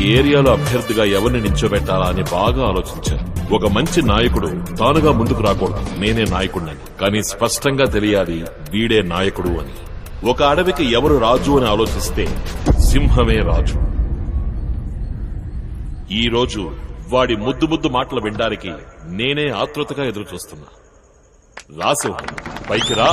ఏరియాలో అభ్యర్థిగా ఎవరిని నించోబెట్టాలా అని బాగా ఆలోచించాను. ఒక మంచి నాయకుడు తానుగా ముందుకు రాకూడదు, నేనే నాయకుడినని. కానీ స్పష్టంగా తెలియాలి వీడే నాయకుడు అని. ఒక అడవికి ఎవరు రాజు అని ఆలోచిస్తే సింహమే రాజు. ఈ రోజు వాడి ముద్దు ముద్దు మాటలు వినడానికి నేనే ఆతృతగా ఎదురు చూస్తున్నా. రా సింహం, పైకి రా.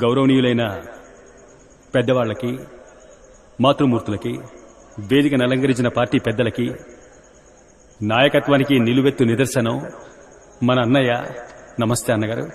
గౌరవనీయులైన పెద్దవాళ్లకి, మాతృమూర్తులకి, వేదికను అలంకరించిన పార్టీ పెద్దలకి, నాయకత్వానికి నిలువెత్తు నిదర్శనం మన అన్నయ్య. నమస్తే అన్నగారు.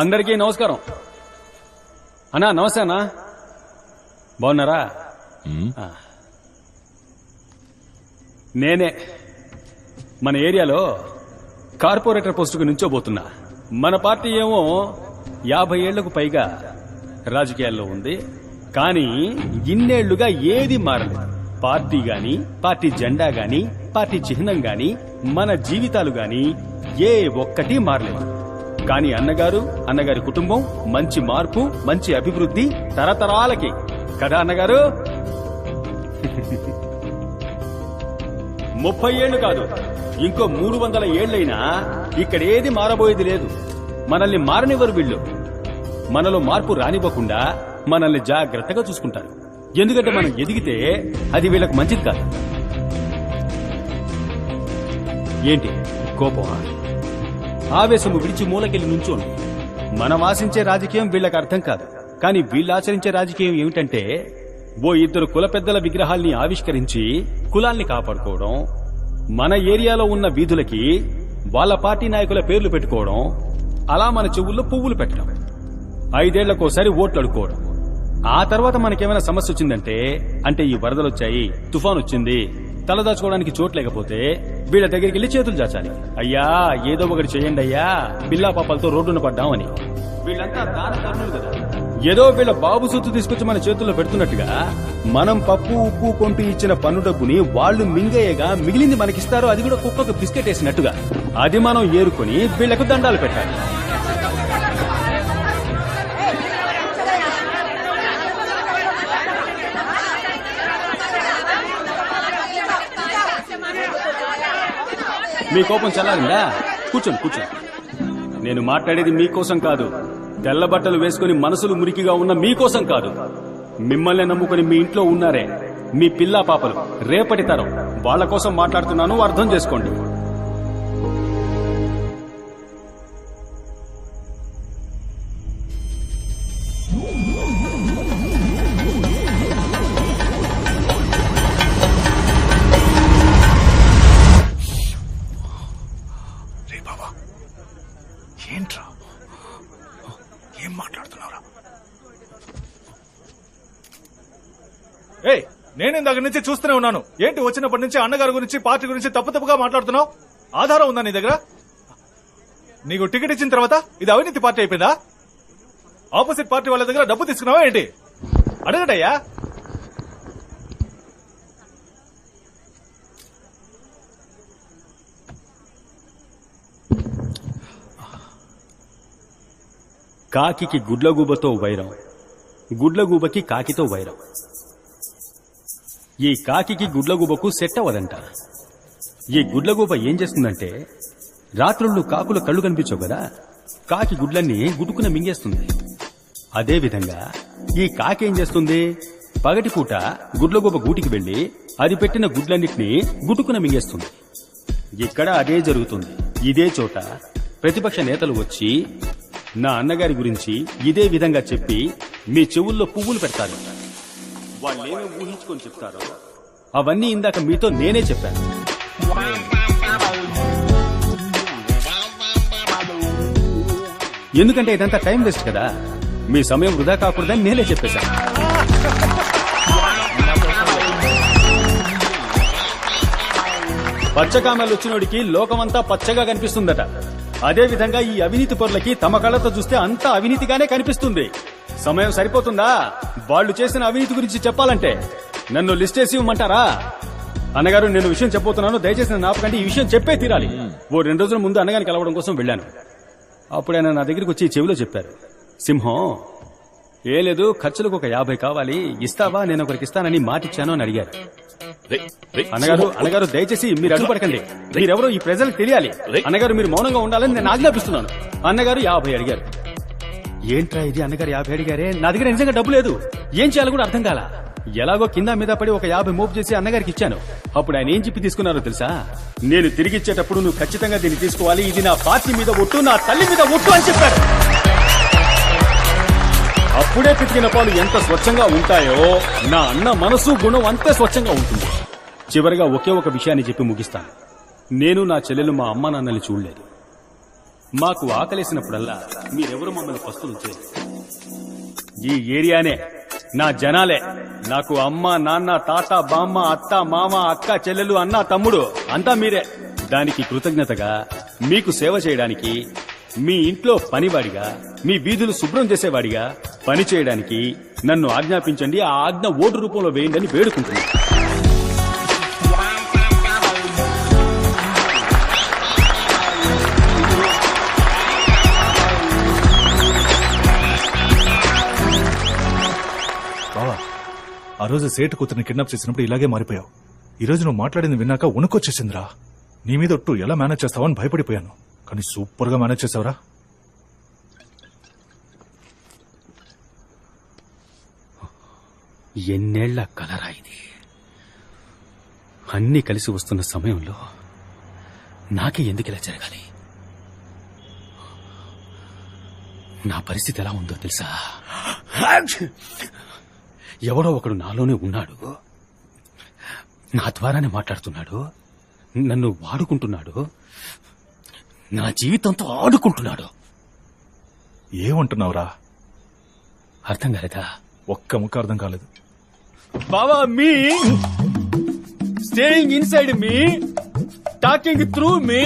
అందరికీ నమస్కారం. అన్నా నమస్తే అన్నా, బాగున్నారా? నేనే మన ఏరియాలో కార్పొరేటర్ పోస్టుకు నుంచోబోతున్నా. మన పార్టీ ఏమో 50 ఏళ్లకు పైగా రాజకీయాల్లో ఉంది, కానీ ఇన్నేళ్లుగా ఏది మారలేదు. పార్టీ గాని, పార్టీ జెండా గాని, పార్టీ చిహ్నం గాని, మన జీవితాలు గాని ఏ ఒక్కటి మారలేదు. కానీ అన్నగారి కుటుంబం మంచి మార్పు, మంచి అభివృద్ధి తరతరాలకి కదా అన్నగారు. 30 ఏళ్లు కాదు, ఇంకో 300 ఏళ్లైనా ఇక్కడేది మారబోయేది లేదు. మనల్ని మారనివ్వరు వీళ్ళు. మనలో మార్పు రానివ్వకుండా మనల్ని జాగ్రత్తగా చూసుకుంటారు. ఎందుకంటే మనం ఎదిగితే అది వీళ్ళకు మంచిది కాదు. ఏంటి కోపమా? ఆవేశము విడిచి మూలకెళ్లి నుంచోండి. మనం ఆశించే రాజకీయం వీళ్ళకి అర్థం కాదు. కానీ వీళ్ళు ఆచరించే రాజకీయం ఏమిటంటే, ఓ 2 కుల పెద్దల విగ్రహాల్ని ఆవిష్కరించి కులాల్ని కాపాడుకోవడం, మన ఏరియాలో ఉన్న వీధులకి వాళ్ళ పార్టీ నాయకుల పేర్లు పెట్టుకోవడం, అలా మన చెవుల్లో పువ్వులు పెట్టడం, 5 ఏళ్లకోసారి ఓట్లు అడుక్కోవడం. ఆ తర్వాత మనకేమైనా సమస్య వచ్చిందంటే, అంటే ఈ వరదలొచ్చాయి, తుఫాన్ వచ్చింది, తలదాచుకోవడానికి చోటు లేకపోతే వీళ్ళ దగ్గరికి వెళ్లి చేతులు చాచాలి. అయ్యా ఏదో ఒకటి చేయండి అయ్యా, పిల్లా పాపలతో రోడ్డున పడ్డామని. వీళ్ళంతా దానకర్ణులు కదా. ఏదో వీళ్ళ బాబు సొత్తు తీసుకొచ్చి మన చేతుల్లో పెడుతున్నట్టుగా మనం పప్పు ఉప్పు కొంటూ ఇచ్చిన పన్ను డబ్బుని వాళ్లు మింగేయగా మిగిలింది మనకిస్తారు. అది కూడా కుక్కకు బిస్కెట్ వేసినట్టుగా. అది మనం ఏరుకుని వీళ్లకు దండాలు పెట్టాలి. మీ కోపం చల్లారిందా? కూర్చోండి. నేను మాట్లాడేది మీకోసం కాదు, తెల్ల బట్టలు వేసుకుని మనసులు మురికిగా ఉన్న మీకోసం కాదు. మిమ్మల్ని నమ్ముకుని మీ ఇంట్లో ఉన్నారే మీ పిల్లా పాపలు, రేపటి తరం, వాళ్ల కోసం మాట్లాడుతున్నాను. అర్థం చేసుకోండి. ఏంట్రా ఏం మాట్లాడుతున్నారా? నేను ఇందాక నుంచి చూస్తూనే ఉన్నాను. ఏంటి వచ్చినప్పటి నుంచి అన్నగారి గురించి, పార్టీ గురించి తప్పుగా మాట్లాడుతున్నావు? ఆధారం ఉందా నీ దగ్గర? నీకు టికెట్ ఇచ్చిన తర్వాత ఇది అవినీతి పార్టీ అయిపోయిందా? ఆపోజిట్ పార్టీ వాళ్ళ దగ్గర డబ్బు తీసుకున్నావా ఏంటి? అడగటయ్యా. కాకికి గుడ్లగూబతో వైరం, గుడ్లగూబకి కాకితో వైరం. ఈ కాకికి గుడ్లగూబకు సెట్ అవ్వదంట. ఈ గుడ్లగూబ ఏం చేస్తుందంటే, రాత్రుళ్ళు కాకుల కళ్ళు కనిపించవు కదా, కాకి గుడ్లన్నీ గుట్టుకున మింగేస్తుంది. అదేవిధంగా ఈ కాకి ఏం చేస్తుంది, పగటిపూట గుడ్లగూబ గూటికి వెళ్లి అది పెట్టిన గుడ్లన్నిటినీ గుట్టుకున మింగేస్తుంది. ఇక్కడ అదే జరుగుతుంది. ఇదే చోట ప్రతిపక్ష నేతలు వచ్చి నా అన్నగారి గురించి ఇదే విధంగా చెప్పి మీ చెవుల్లో పువ్వులు పెడతారు. వాళ్ళేమో ఊహించుకొని చెప్తారో అవన్నీ ఇందాక మీతో నేనే చెప్పాను. ఎందుకంటే ఇదంతా టైం వేస్ట్ కదా, మీ సమయం వృధా కాకూడదని నేనే చెప్పేశాను. పచ్చకామలు వచ్చినోడికి లోకమంతా పచ్చగా కనిపిస్తుందట. అదే విధంగా ఈ అవినీతి పరులకి తమ కళ్ళతో చూస్తే అంతా అవినీతిగానే కనిపిస్తుంది. సమయం సరిపోతుందా వాళ్ళు చేసిన అవినీతి గురించి చెప్పాలంటే? నన్ను లిస్ట్ చేసి ఇవ్వమంటారా? అన్నగారు, నేను విషయం చెప్పబోతున్నాను, దయచేసి నన్ను ఆపకండి. ఈ విషయం చెప్పే తీరాలి. ఓ 2 రోజుల ముందు అన్నగారిని కలవడం కోసం వెళ్ళాను. అప్పుడు ఆయన నా దగ్గరికి వచ్చి చెవిలో చెప్పారు, సింహం ఏ లేదు, ఖర్చులకు ఒక 50 కావాలి, ఇస్తావా? నేను ఒకరికి ఇస్తానని మాటిచ్చాను అని అడిగారు. అన్నగారు దయచేసి మీరు అడ్డుపడకండి. మీరెవరో ఈ ప్రజలకు తెలియాలి. అన్నగారు, మీరు మౌనంగా ఉండాలని నేను ఆజ్ఞాపిస్తున్నాను. అన్నగారు 50 అడిగారు. ఏంట్రా ఇది, అన్నగారు 50 అడిగారే, నా దగ్గర నిజంగా డబ్బు లేదు, ఏం చేయాలో కూడా అర్థం కాల. ఎలాగో కింద మీద పడి ఒక 50 మోపు చేసి అన్నగారికి ఇచ్చాను. అప్పుడు ఆయన ఏం చెప్పి తీసుకున్నారో తెలుసా? నేను తిరిగిచ్చేటప్పుడు నువ్వు ఖచ్చితంగా దీన్ని తీసుకోవాలి, ఇది నా పార్టీ మీద ఒట్టు, నా తల్లి మీద ఒట్టు అని చెప్పారు. అప్పుడే పితికిన పాలు ఎంత స్వచ్ఛంగా ఉంటాయో నా అన్న మనసు గుణం అంతే స్వచ్ఛంగా ఉంటుంది. చివరిగా ఒకే ఒక విషయాన్ని చెప్పి ముగిస్తాను. నేను నా చెల్లెలు మా అమ్మ నాన్నల్ని చూడలేదు. మాకు ఆకలేసినప్పుడల్లా మీరెవరు మమ్మల్ని పస్తులు చేయలేదు. ఈ ఏరియానే, నా జనాలే నాకు అమ్మ నాన్న తాత బామ్మ అత్త మామ అక్క చెల్లెలు అన్న తమ్ముడు అంతా మీరే. దానికి కృతజ్ఞతగా మీకు సేవ చేయడానికి, మీ ఇంట్లో పనివాడిగా, మీ వీధులు శుభ్రం చేసేవాడిగా పని చేయడానికి నన్ను ఆజ్ఞాపించండి. ఆ ఆజ్ఞ ఓటు రూపంలో వేయండి అని వేడుకుంటున్నాను. బావా, ఆ రోజు సేటు కూతురిని కిడ్నాప్ చేసినప్పుడు ఇలాగే మారిపోయావు. ఈ రోజు నువ్వు మాట్లాడింది విన్నాక వణుకొచ్చేసిందిరా. నీ మీద ఒట్టు ఎలా మేనేజ్ చేస్తావని భయపడిపోయాను, కానీ సూపర్ గా మేనేజ్ చేసావురా. ఎన్నేళ్ల కలరా ఇది. అన్నీ కలిసి వస్తున్న సమయంలో నాకే ఎందుకు ఇలా జరగాలి? నా పరిస్థితి ఎలా ఉందో తెలుసా? ఎవడో ఒకడు నాలోనే ఉన్నాడు, నా ద్వారానే మాట్లాడుతున్నాడు, నన్ను వాడుకుంటున్నాడు, నా జీవితంతో ఆడుకుంటున్నాడు. ఏమంటున్నావురా? అర్థం కాలేదా? ఒక్క ముక్క అర్థం కాలేదు. బావా, me staying inside me, talking through me,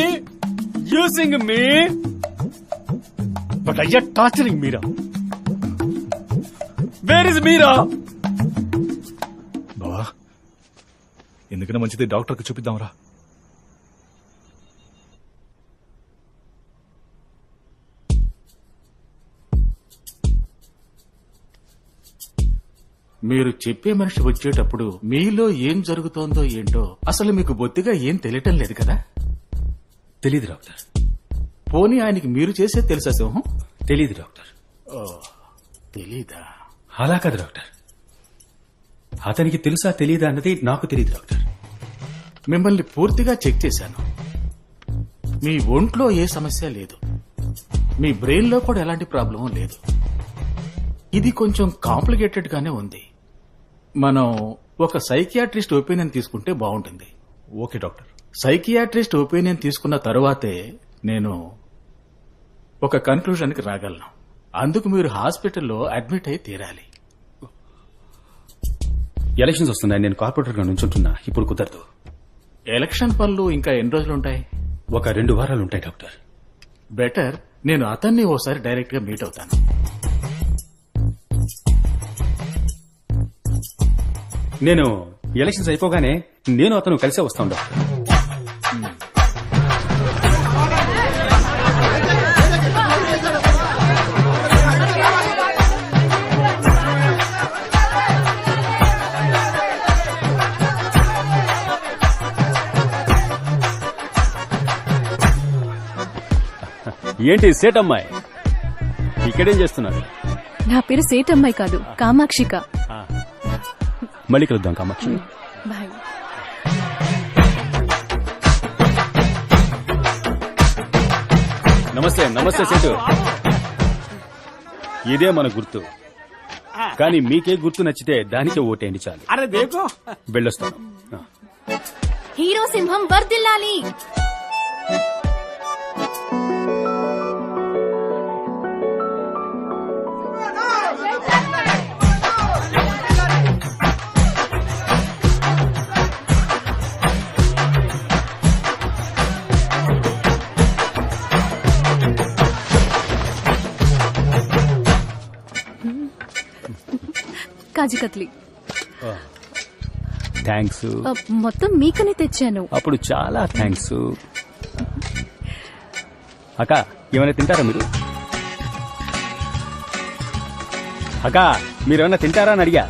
using me, but అయ్యా torturing Meera. Where is Meera? బావా, ఎందుకైనా మంచిది డాక్టర్కి చూపిద్దాంరా. మీరు చెప్పే మనిషి వచ్చేటప్పుడు మీలో ఏం జరుగుతోందో ఏంటో అసలు మీకు బొత్తిగా ఏం తెలియటం లేదు కదా? తెలీదు డాక్టర్. పోనీ ఆయనకి మీరు చేసేది తెలుసా సింహం? తెలీదు డాక్టర్. తెలీదా? అలా కాదు డాక్టర్, అతనికి తెలుసా తెలీదా అన్నది నాకు తెలీదు డాక్టర్. మిమ్మల్ని పూర్తిగా చెక్ చేశాను. మీ ఒంట్లో ఏ సమస్య లేదు, మీ బ్రెయిన్ లో కూడా ఎలాంటి ప్రాబ్లం లేదు. ఇది కొంచెం కాంప్లికేటెడ్ గానే ఉంది. మనం ఒక సైకియాట్రిస్ట్ ఒపీనియన్ తీసుకుంటే బాగుంటుంది. Okay doctor. సైకియాట్రిస్ట్ ఒపీనియన్ తీసుకున్న తరువాతే నేను ఒక కన్క్లూజన్కి రాగలను. అందుకు మీరు హాస్పిటల్లో అడ్మిట్ అయి తీరాలి. ఎలక్షన్స్ వస్తున్నాయి, నేను కార్పొరేటర్ గా నుంచుంటున్నా, ఇప్పుడు కుదరదు. ఎలక్షన్ పనులు ఇంకా ఎన్ని రోజులుంటాయి? ఒక 2 వారాలుంటాయి డాక్టర్. బెటర్ నేను అతన్ని ఓసారి డైరెక్ట్ గా మీట్ అవుతాను. నేను ఎలక్షన్స్ అయిపోగానే నేను అతను కలిసే వస్తాను డాక్టర్. ఏంటి సేటమ్మాయి ఇక్కడేం చేస్తున్నారు? నా పేరు సేటమ్మాయి కాదు, కామాక్షిక. మళ్ళీ కలుద్దాం కామాక్షి. బాయ్. నమస్తే నమస్తే సేటు. ఇదే మన గుర్తు, కానీ మీకే గుర్తు నచ్చితే దానికే ఓటేయండి చాలు. అరే దేకో వెళ్ళొస్తాను. హీరో సింహం వర్ధిల్లాలి. కాజీ కత్లీ థ్యాంక్స్. మొత్తం మీకనే తెచ్చాను. అప్పుడు చాలా థ్యాంక్స్. అక్క ఏమైనా తింటారా మీరు? అక్క మీరేమైనా తింటారా అని అడిగా.